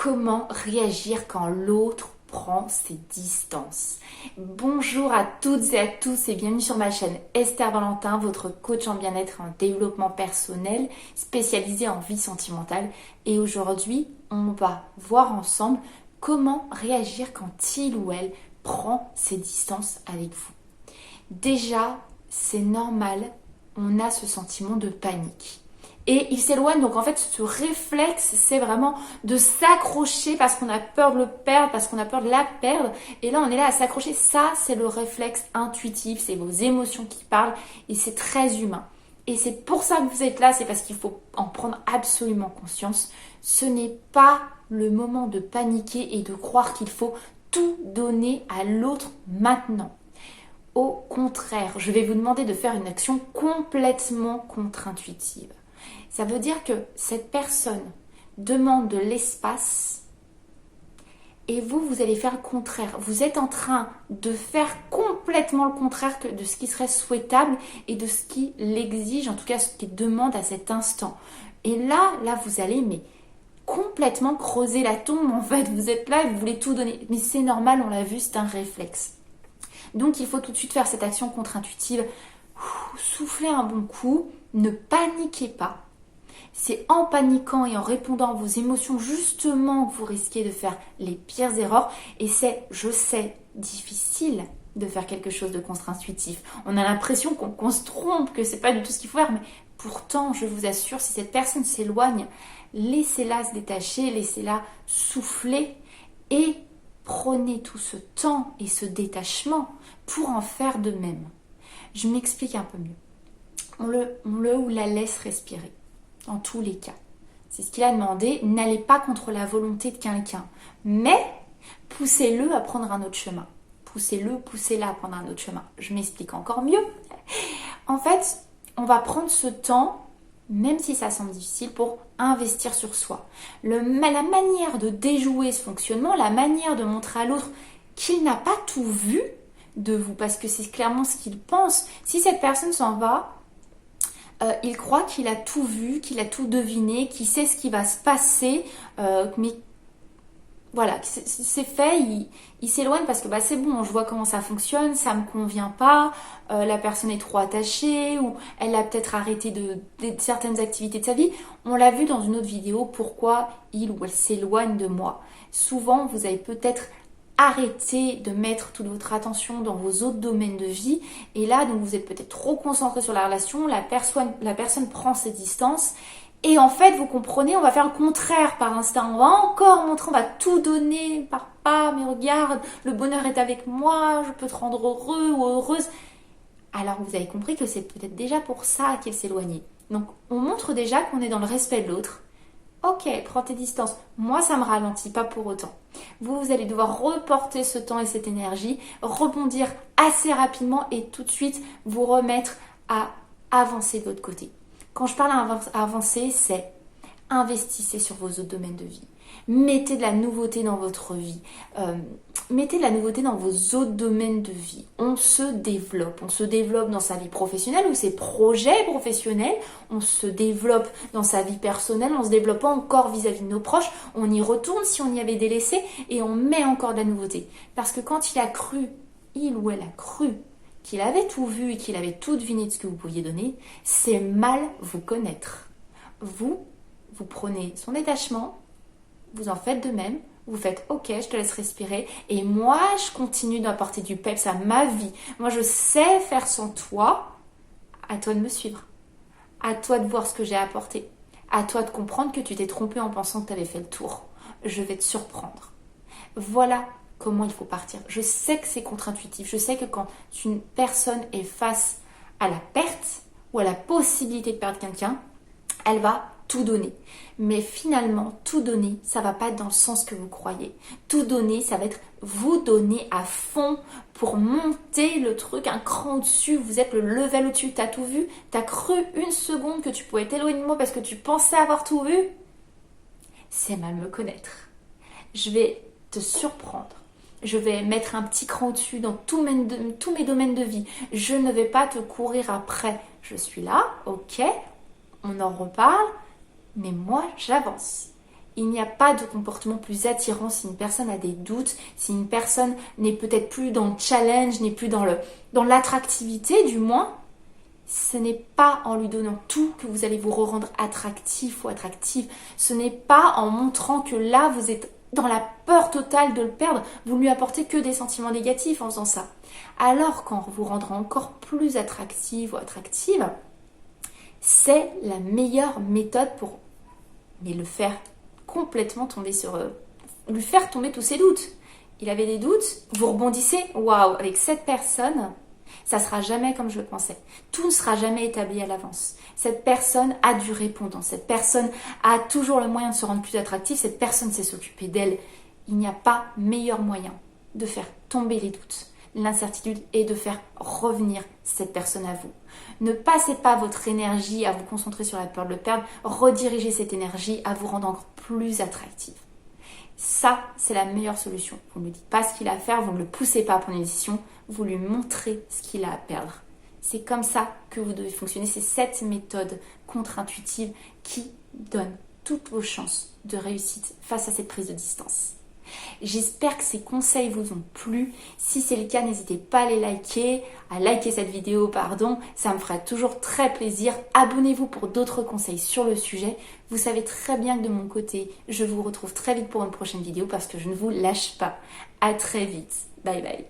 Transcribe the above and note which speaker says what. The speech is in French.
Speaker 1: comment réagir quand l'autre prend ses distances. Bonjour à toutes et à tous et bienvenue sur ma chaîne Esther Valentin, votre coach en bien-être et en développement personnel spécialisé en vie sentimentale. Et aujourd'hui, on va voir ensemble comment réagir quand il ou elle prend ses distances avec vous. Déjà, c'est normal, on a ce sentiment de panique. Et il s'éloigne, donc en fait ce réflexe c'est vraiment de s'accrocher parce qu'on a peur de le perdre, parce qu'on a peur de la perdre. Et là on est là à s'accrocher, ça c'est le réflexe intuitif, c'est vos émotions qui parlent et c'est très humain. Et c'est pour ça que vous êtes là, c'est parce qu'il faut en prendre absolument conscience. Ce n'est pas le moment de paniquer et de croire qu'il faut tout donner à l'autre maintenant. Au contraire, je vais vous demander de faire une action complètement contre-intuitive. Ça veut dire que cette personne demande de l'espace et vous allez faire le contraire. Vous êtes en train de faire complètement le contraire de ce qui serait souhaitable et de ce qui l'exige, en tout cas ce qu'il demande à cet instant. Et là, vous allez complètement creuser la tombe. En fait, vous êtes là et vous voulez tout donner. Mais c'est normal, on l'a vu, c'est un réflexe. Donc, il faut tout de suite faire cette action contre-intuitive. Soufflez un bon coup, ne paniquez pas. C'est en paniquant et en répondant à vos émotions justement que vous risquez de faire les pires erreurs. Et c'est, je sais, difficile de faire quelque chose de contre-intuitif. On a l'impression qu'on se trompe, que c'est pas du tout ce qu'il faut faire. Mais pourtant, je vous assure, si cette personne s'éloigne, laissez-la se détacher, laissez-la souffler et prenez tout ce temps et ce détachement pour en faire de même. Je m'explique un peu mieux. On le ou la laisse respirer. Dans tous les cas. C'est ce qu'il a demandé. N'allez pas contre la volonté de quelqu'un. Mais poussez-le à prendre un autre chemin. Poussez-la à prendre un autre chemin. Je m'explique encore mieux. En fait, on va prendre ce temps, même si ça semble difficile, pour investir sur soi. La manière de déjouer ce fonctionnement, la manière de montrer à l'autre qu'il n'a pas tout vu de vous, parce que c'est clairement ce qu'il pense. Si cette personne s'en va, il croit qu'il a tout vu, qu'il a tout deviné, qu'il sait ce qui va se passer, mais voilà, c'est fait, il s'éloigne parce que c'est bon, je vois comment ça fonctionne, ça me convient pas, la personne est trop attachée ou elle a peut-être arrêté de certaines activités de sa vie. On l'a vu dans une autre vidéo, pourquoi il ou elle s'éloigne de moi. Souvent, vous avez peut-être arrêtez de mettre toute votre attention dans vos autres domaines de vie et là donc vous êtes peut-être trop concentré sur la relation, la personne prend ses distances et en fait vous comprenez, on va faire le contraire par instinct, on va encore montrer, on va tout donner, papa mais regarde, le bonheur est avec moi, je peux te rendre heureux ou heureuse. Alors vous avez compris que c'est peut-être déjà pour ça qu'il s'éloignait. Donc on montre déjà qu'on est dans le respect de l'autre. Ok, prends tes distances. Moi, ça me ralentit, pas pour autant. Vous allez devoir reporter ce temps et cette énergie, rebondir assez rapidement et tout de suite vous remettre à avancer de votre côté. Quand je parle à avancer, c'est investissez sur vos autres domaines de vie. Mettez de la nouveauté dans votre vie. Mettez de la nouveauté dans vos autres domaines de vie. On se développe dans sa vie professionnelle ou ses projets professionnels. On se développe dans sa vie personnelle. On se développe encore vis-à-vis de nos proches. On y retourne si on y avait délaissé et on met encore de la nouveauté. Parce que quand il ou elle a cru qu'il avait tout vu et qu'il avait tout deviné de ce que vous pouviez donner, c'est mal vous connaître. Vous prenez son détachement, vous en faites de même, vous faites ok, je te laisse respirer et moi je continue d'apporter du peps à ma vie. Moi je sais faire sans toi, à toi de me suivre, à toi de voir ce que j'ai apporté, à toi de comprendre que tu t'es trompé en pensant que tu avais fait le tour. Je vais te surprendre. Voilà comment il faut partir. Je sais que c'est contre-intuitif, je sais que quand une personne est face à la perte ou à la possibilité de perdre quelqu'un, elle va tout donner. Mais finalement, tout donner, ça va pas être dans le sens que vous croyez. Tout donner, ça va être vous donner à fond pour monter le truc un cran au-dessus. Vous êtes le level au-dessus. T'as tout vu? T'as cru une seconde que tu pouvais t'éloigner de moi parce que tu pensais avoir tout vu? C'est mal me connaître. Je vais te surprendre. Je vais mettre un petit cran au-dessus dans tous mes domaines de vie. Je ne vais pas te courir après. Je suis là, ok, on en reparle. Mais moi, j'avance. Il n'y a pas de comportement plus attirant si une personne a des doutes, si une personne n'est peut-être plus dans le challenge, n'est plus dans l'attractivité du moins. Ce n'est pas en lui donnant tout que vous allez vous rendre attractif ou attractive. Ce n'est pas en montrant que là, vous êtes dans la peur totale de le perdre. Vous ne lui apportez que des sentiments négatifs en faisant ça. Alors qu'en vous rendant encore plus attractive ou attractive, c'est la meilleure méthode pour le faire complètement tomber lui faire tomber tous ses doutes. Il avait des doutes, vous rebondissez, waouh, avec cette personne, ça sera jamais comme je le pensais. Tout ne sera jamais établi à l'avance. Cette personne a du répondant. Cette personne a toujours le moyen de se rendre plus attractive. Cette personne sait s'occuper d'elle. Il n'y a pas meilleur moyen de faire tomber les doutes, l'incertitude et de faire revenir cette personne à vous. Ne passez pas votre énergie à vous concentrer sur la peur de le perdre. Redirigez cette énergie à vous rendre encore plus attractive. Ça, c'est la meilleure solution. Vous ne lui dites pas ce qu'il a à faire, vous ne le poussez pas à prendre une décision, vous lui montrez ce qu'il a à perdre. C'est comme ça que vous devez fonctionner. C'est cette méthode contre-intuitive qui donne toutes vos chances de réussite face à cette prise de distance. J'espère que ces conseils vous ont plu. Si c'est le cas, n'hésitez pas à liker cette vidéo, ça me fera toujours très plaisir. Abonnez-vous pour d'autres conseils sur le sujet. Vous savez très bien que de mon côté, je vous retrouve très vite pour une prochaine vidéo parce que je ne vous lâche pas. À très vite. Bye bye.